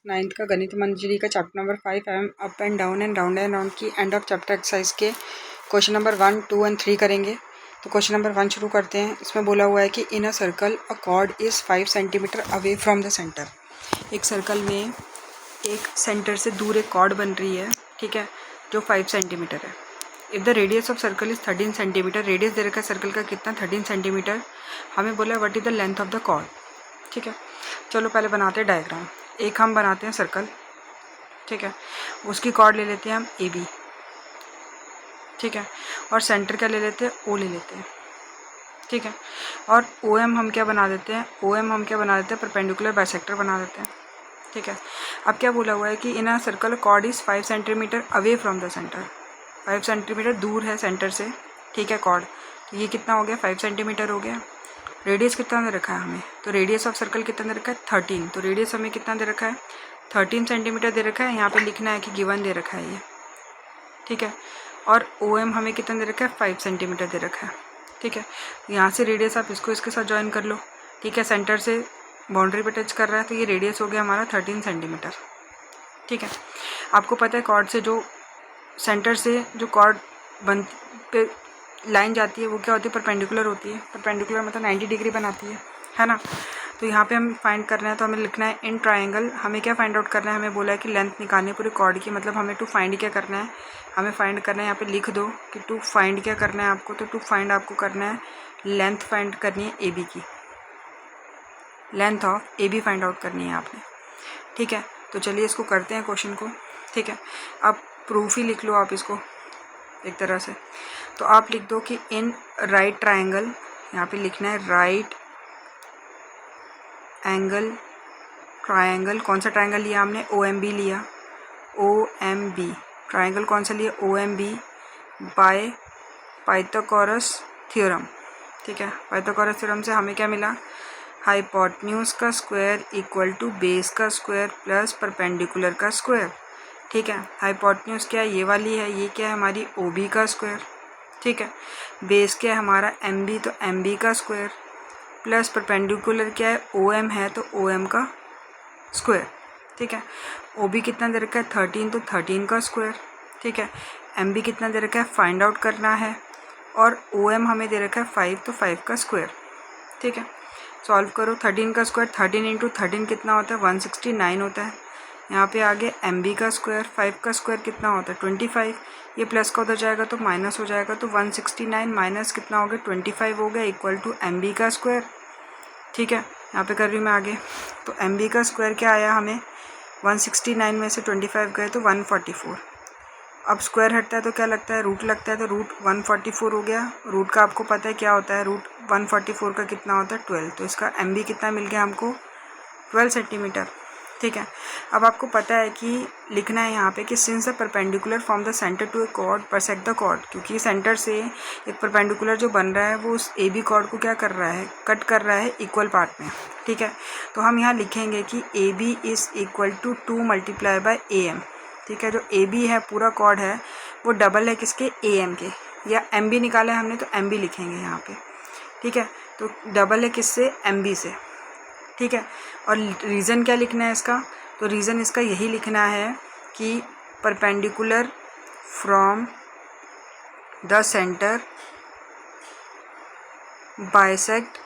9th का गणित मंजरी का chapter number 5 M up and down and round की एंड ऑफ चैप्टर एक्सरसाइज के question number 1, 2 and 3 करेंगे। तो क्वेश्चन नंबर 1 शुरू करते हैं। इसमें बोला हुआ है कि in a circle a chord is 5 centimetre away from the centre. एक सर्कल में एक सेंटर से दूर एक कॉर्ड बन रही है, ठीक है, जो 5 सेंटीमीटर है। If the radius of circle is 13 centimetre, radius दे रखा है सर्कल का कितना, 13 सेंटीमीटर। हमें बोला what is the length of the chord, ठीक है। चलो पहले बनाते हैं डायग्राम। एक हम बनाते हैं सर्कल, ठीक है, उसकी कॉर्ड ले लेते हैं हम ए बी, ठीक है, और सेंटर क्या ले लेते हैं, ओ ले लेते हैं, ठीक है। और ओ एम हम क्या बना देते हैं, ओ एम हम क्या बना देते हैं, परपेंडिकुलर बाइसेक्टर बना देते हैं, ठीक है। अब क्या बोला हुआ है कि in a circle chord is 5 centimetre away from the centre, 5 centimetre दूर है सेंटर से, ठीक है, कॉर्ड। तो ये कितना हो गया, 5 सेंटीमीटर हो गया। रेडियस कितना दे रखा है हमें, तो रेडियस ऑफ सर्कल कितना दे रखा है, 13। तो रेडियस हमें कितना दे रखा है, 13 सेंटीमीटर दे रखा है। यहाँ पे लिखना है कि गिवन दे रखा है ये, ठीक है। और ओ एम हमें कितना दे रखा है, 5 सेंटीमीटर दे रखा है, ठीक है। यहाँ से रेडियस आप इसको इसके साथ ज्वाइन कर लो, ठीक है। सेंटर से बाउंड्री पे टच कर रहा है, तो ये रेडियस हो गया हमारा 13 सेंटीमीटर, ठीक है। आपको पता है कॉर्ड से जो सेंटर से जो कॉर्ड बन पे लाइन जाती है वो क्या होती है, परपेंडिकुलर होती है। परपेंडिकुलर मतलब 90 डिग्री बनाती है ना। तो यहाँ पे हम फाइंड करना है, तो हमें लिखना है इन ट्रायंगल। हमें क्या फाइंड आउट करना है, हमें बोला है कि लेंथ निकालनी है पूरी कॉर्ड की, मतलब हमें टू फाइंड क्या करना है, हमें फाइंड करना है। यहाँ पे लिख दो कि टू फाइंड क्या करना है आपको, तो टू फाइंड आपको करना है लेंथ फाइंड करनी है ए बी की, length of A B find out करनी है आपने, ठीक है। तो चलिए इसको करते हैं क्वेश्चन को, ठीक है। अब प्रूफ ही लिख लो आप इसको एक तरह से। तो आप लिख दो कि इन राइट ट्रायंगल, यहाँ पे लिखना है राइट एंगल ट्रायंगल। कौन सा ट्रायंगल लिया हमने, ओ एम बी लिया, ओ एम बी ट्रायंगल कौन सा लिया, O M B, by Pythagoras theorem, ठीक है। पाइथागोरस थ्योरम से हमें क्या मिला, हाइपोटेन्यूज का स्क्वायर इक्वल टू बेस का स्क्वायर प्लस परपेंडिकुलर का स्क्वायर, ठीक है। हाइपोटेन्यूज क्या है, ये वाली है, ये क्या है हमारी ओ बी का स्क्वायर, ठीक है। बेस क्या है हमारा एम बी, तो एम बी का स्क्वायर प्लस परपेंडिकुलर क्या है, ओ एम है, तो ओ एम का स्क्वायर, ठीक है। ओ बी कितना दे रखा है, 13, तो 13 का स्क्वायर, ठीक है। एम बी कितना दे रखा है, फाइंड आउट करना है, और ओ एम हमें दे रखा है 5, तो 5 का स्क्वायर, ठीक है। सॉल्व करो, 13 का स्क्वायर 13 इंटू 13 कितना होता है, 169 होता है। यहाँ पे आगे एम बी का स्क्वायर, 5 का स्क्वायर कितना होता है, 25। ये प्लस का उधर जाएगा तो माइनस हो जाएगा, तो 169 माइनस कितना हो गया, 25 हो गया, इक्वल टू एम बी का स्क्वायर, ठीक है। यहाँ पे कर रही हूँ मैं आगे। तो एम बी का स्क्वायर क्या आया हमें, 169 में से 25 गए तो 144। अब स्क्वायर हटता है तो क्या लगता है, रूट लगता है, तो रूट 144 हो गया। रूट का आपको पता है क्या होता है, रूट 144 का कितना होता है, 12। तो इसका एम बी कितना मिल गया हमको, 12 सेंटीमीटर, ठीक है। अब आपको पता है कि लिखना है यहाँ पे कि since the perpendicular from the centre to a chord bisect the chord, क्योंकि सेंटर से एक परपेंडिकुलर जो बन रहा है वो उस ए बी कॉर्ड को क्या कर रहा है, कट कर रहा है इक्वल पार्ट में, ठीक है। तो हम यहाँ लिखेंगे कि A B is equal to 2 multiply by A M, ठीक है। जो ए बी है पूरा कॉर्ड है वो डबल है किसके, ए एम के, या एम बी निकाला है हमने तो एम बी लिखेंगे यहाँ पे, ठीक है। तो डबल है किससे, एम बी से, ठीक है। और रीज़न क्या लिखना है इसका, तो रीज़न इसका यही लिखना है कि perpendicular from the centre bisect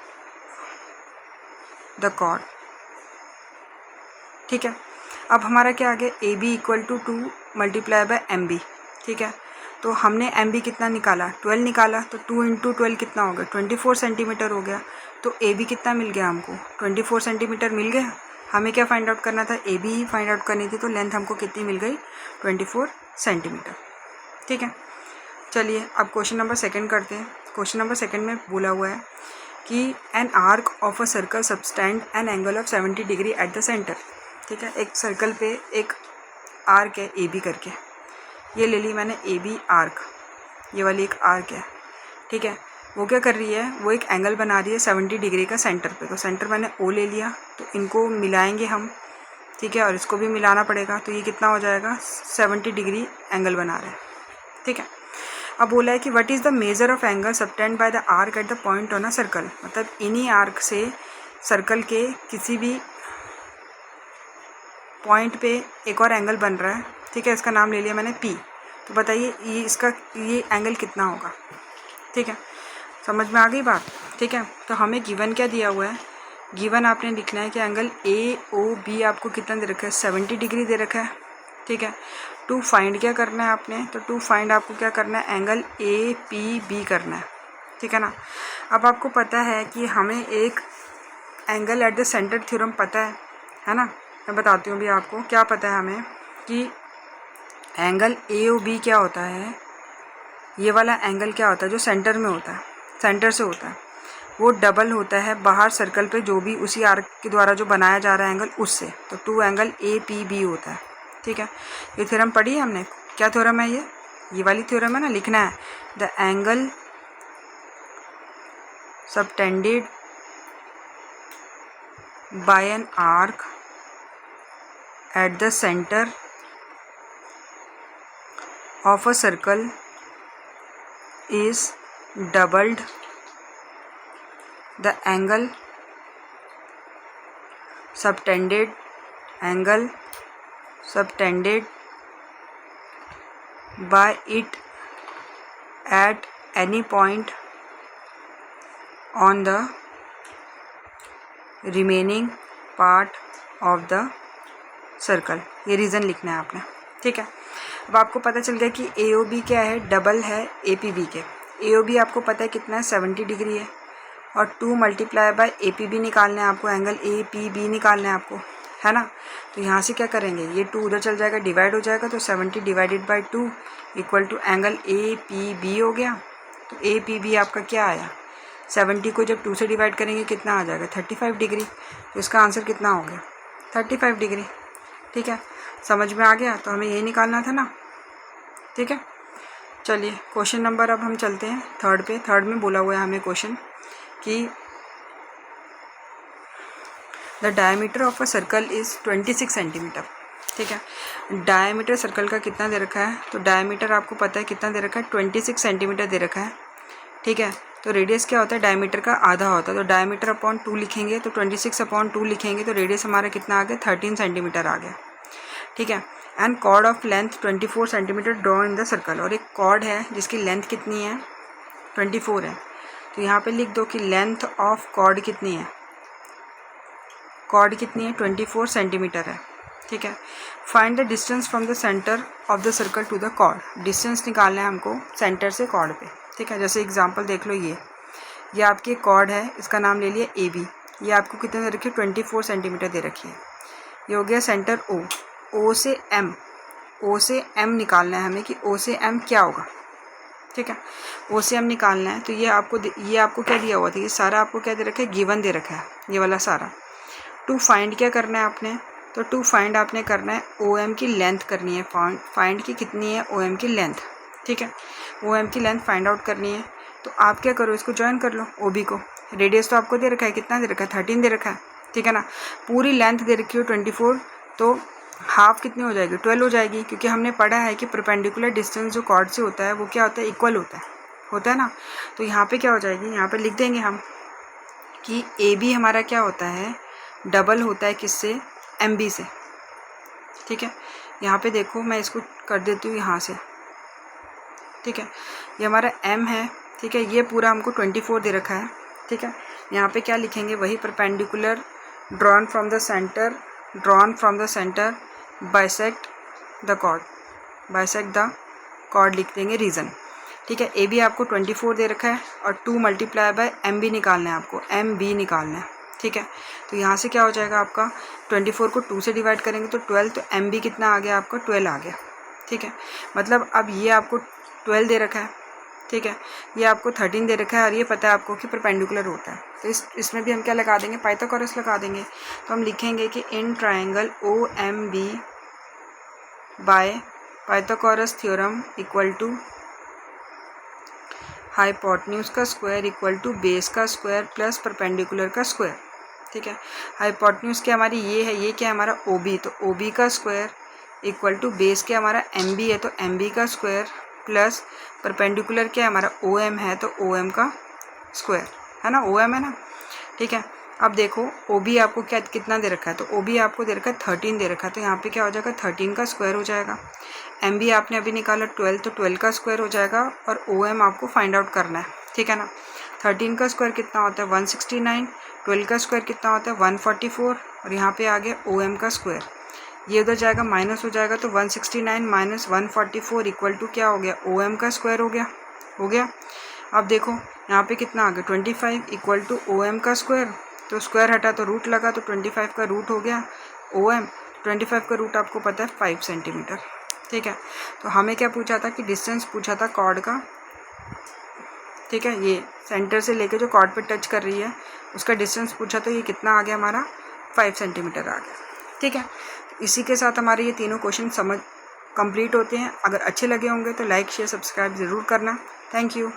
the chord, ठीक है। अब हमारा क्या आ गया, A B equal to 2 multiply by M B, ठीक है। तो हमने एम बी कितना निकाला, 12 निकाला, तो 2 इंटू 12 कितना हो गया, 24 सेंटीमीटर हो गया। तो ए बी कितना मिल गया हमको, 24 सेंटीमीटर मिल गया। हमें क्या फाइंड आउट करना था, ए बी ही फाइंड आउट करनी थी, तो लेंथ हमको कितनी मिल गई, 24 सेंटीमीटर, ठीक है। चलिए अब क्वेश्चन नंबर 2 करते हैं। क्वेश्चन नंबर 2 में बोला हुआ है कि an arc of a circle subtend an angle of 70 degree at the centre, ठीक है। एक सर्कल पे एक आर्क है ए बी करके, ये ले ली मैंने ए बी आर्क, ये वाली एक आर्क है, ठीक है। वो क्या कर रही है, वो एक एंगल बना रही है 70 डिग्री का सेंटर पे। तो सेंटर मैंने ओ ले लिया, तो इनको मिलाएंगे हम, ठीक है, और इसको भी मिलाना पड़ेगा। तो ये कितना हो जाएगा, 70 डिग्री एंगल बना रहे हैं, ठीक है। अब बोला है कि what is the measure of angle subtend by the arc at the point on a circle, मतलब इन्हीं आर्क से सर्कल के किसी भी पॉइंट पे एक और एंगल बन रहा है, ठीक है, इसका नाम ले लिया मैंने P। तो बताइए ये एंगल कितना होगा, ठीक है, समझ में आ गई बात, ठीक है। तो हमें गिवन क्या दिया हुआ है, गिवन आपने लिखना है कि एंगल AOB आपको कितना दे रखा है, 70 डिग्री दे रखा है, ठीक है। टू फाइंड क्या करना है आपने, तो टू फाइंड आपको क्या करना है, एंगल APB करना है, ठीक है ना। अब आपको पता है कि हमें एक angle at the centre theorem पता है ना। मैं बताती हूँ भी आपको क्या पता है हमें कि एंगल AOB क्या होता है, ये वाला एंगल क्या होता है जो सेंटर में होता है, सेंटर से होता है, वो डबल होता है बाहर सर्कल पे जो भी उसी आर्क के द्वारा जो बनाया जा रहा है एंगल उससे, तो टू एंगल APB होता है, ठीक है। ये थ्योरम पढ़ी है हमने, क्या थ्योरम है ये वाली थ्योरम है ना, लिखना है the angle subtended bye an arc at the centre of a circle is doubled the angle subtended by it at any point on the remaining part of the circle. ये reason लिखना है आपने, ठीक है। अब आपको पता चल गया कि AOB क्या है, डबल है APB के। AOB आपको पता है कितना है, 70 डिग्री है, और 2 मल्टीप्लाई बाय APB निकालना है आपको, एंगल APB निकालना है आपको, है ना। तो यहाँ से क्या करेंगे, ये 2 उधर चल जाएगा, डिवाइड हो जाएगा, तो 70 divided by 2 equal to angle APB हो गया। तो APB आपका क्या आया, 70 को जब 2 से डिवाइड करेंगे कितना आ जाएगा, 35 डिग्री। तो इसका आंसर कितना हो गया, 35 डिग्री, ठीक है। समझ में आ गया, तो हमें यही निकालना था ना, ठीक है। चलिए क्वेश्चन नंबर अब हम चलते हैं थर्ड पे। थर्ड में बोला हुआ है हमें क्वेश्चन कि the diameter of a circle is 26 centimetre, ठीक है। डायमीटर सर्कल का कितना दे रखा है, तो डायमीटर आपको पता है कितना दे रखा है, 26 सेंटीमीटर दे रखा है, ठीक है। तो रेडियस क्या होता है, डायमीटर का आधा होता है, तो डायमीटर अपॉन 2 लिखेंगे, तो 26 अपॉन 2 लिखेंगे, तो रेडियस हमारा कितना आ गया, 13 सेंटीमीटर आ गया, ठीक है। And chord of length 24 centimetre draw in the circle, और एक कॉर्ड है जिसकी लेंथ कितनी है, 24 है। तो यहाँ पे लिख दो कि लेंथ ऑफ कॉर्ड कितनी है, कॉर्ड कितनी है, 24 सेंटीमीटर है, ठीक है। Find the distance from the centre of the circle to the chord, distance निकालना है हमको सेंटर से कॉर्ड पे, ठीक है। जैसे एग्जांपल देख लो, ये आपकी कॉर्ड है, इसका नाम ले लिया AB, ये आपको कितने दे रखी है, 24 सेंटीमीटर दे रखी है। ये हो गया सेंटर O से M निकालना है हमें कि O से M क्या होगा, ठीक है। O से M निकालना है, तो ये आपको क्या दिया हुआ था, ये सारा आपको क्या दे रखा है, गिवन दे रखा है, ये वाला सारा। टू फाइंड क्या करना है आपने, तो टू फाइंड आपने करना है OM की लेंथ करनी है, फाइंड की कितनी है OM की लेंथ, ठीक है। OM की लेंथ फाइंड आउट करनी है, तो आप क्या करो, इसको ज्वाइन कर लो OB को। रेडियस तो आपको दे रखा है, कितना दे रखा है, 13 दे रखा है, ठीक है ना। पूरी लेंथ दे रखी हो 24, तो हाफ कितनी हो जाएगी, 12 हो जाएगी, क्योंकि हमने पढ़ा है कि परपेंडिकुलर डिस्टेंस जो कॉर्ड से होता है वो क्या होता है, इक्वल होता है ना। तो यहाँ पे क्या हो जाएगी, यहाँ पे लिख देंगे हम कि AB हमारा क्या होता है, डबल होता है किससे, MB से, ठीक है। यहाँ पे देखो मैं इसको कर देती हूँ यहाँ से, ठीक है। ये हमारा M है, ठीक है, ये पूरा हमको 24 दे रखा है, ठीक है। यहाँ पे क्या लिखेंगे, वही perpendicular drawn from the centre bisect the chord लिख देंगे, रीज़न, ठीक है। AB आपको 24 दे रखा है, और 2 मल्टीप्लाई बाय MB निकालना है आपको, MB निकालना है, ठीक है। तो यहाँ से क्या हो जाएगा आपका, 24 को 2 से डिवाइड करेंगे तो 12, तो MB कितना आ गया आपका, 12 आ गया, ठीक है। मतलब अब ये आपको 12 दे रखा है, ठीक है, ये आपको 13 दे रखा है, और ये पता है आपको कि परपेंडिकुलर होता है, तो इसमें भी हम क्या लगा देंगे, पाइथागोरस लगा देंगे। तो हम लिखेंगे कि in triangle OMB by Pythagoras theorem equal to hypotenuse का स्क्वायर इक्वल टू बेस का स्क्वायर प्लस परपेंडिकुलर का स्क्वायर, ठीक है। हाइपोटेन्यूज क्या हमारी ये है, ये क्या है हमारा OB, तो OB का स्क्वायर इक्वल टू बेस क्या हमारा MB है, तो MB का स्क्वायर प्लस परपेंडिकुलर क्या है हमारा OM है, तो OM का स्क्वायर है ना, OM है ना, ठीक है। अब देखो ओ बी आपको क्या कितना दे रखा है, तो ओ बी आपको दे रखा है 13 दे रखा है, तो यहाँ पे क्या हो जाएगा 13 का स्क्वायर हो जाएगा। एम बी आपने अभी निकाला 12, तो 12 का स्क्वायर हो जाएगा, और ओ एम आपको फाइंड आउट करना है, ठीक है ना। 13 का स्क्वायर कितना होता है 169, 12 का स्क्वायर कितना होता है 144, और यहाँ पे आ गया ओ एम का स्क्वायर। ये उधर जाएगा माइनस हो जाएगा, तो 169 माइनस 144 इक्वल टू क्या हो गया ओ एम का स्क्वायर हो गया। अब देखो यहाँ पे कितना आ गया 25 इक्वल टू ओ एम का स्क्वायर, तो स्क्वायर हटा तो रूट लगा, तो 25 का रूट हो गया ओ एम। 25 का रूट आपको पता है 5 सेंटीमीटर, ठीक है। तो हमें क्या पूछा था कि डिस्टेंस पूछा था कॉर्ड का, ठीक है। ये सेंटर से लेके जो कॉर्ड पे टच कर रही है उसका डिस्टेंस पूछा, तो ये कितना आ गया हमारा 5 सेंटीमीटर आ गया, ठीक है। इसी के साथ हमारे ये तीनों क्वेश्चन कंप्लीट होते हैं। अगर अच्छे लगे होंगे तो लाइक शेयर सब्सक्राइब ज़रूर करना। Thank you.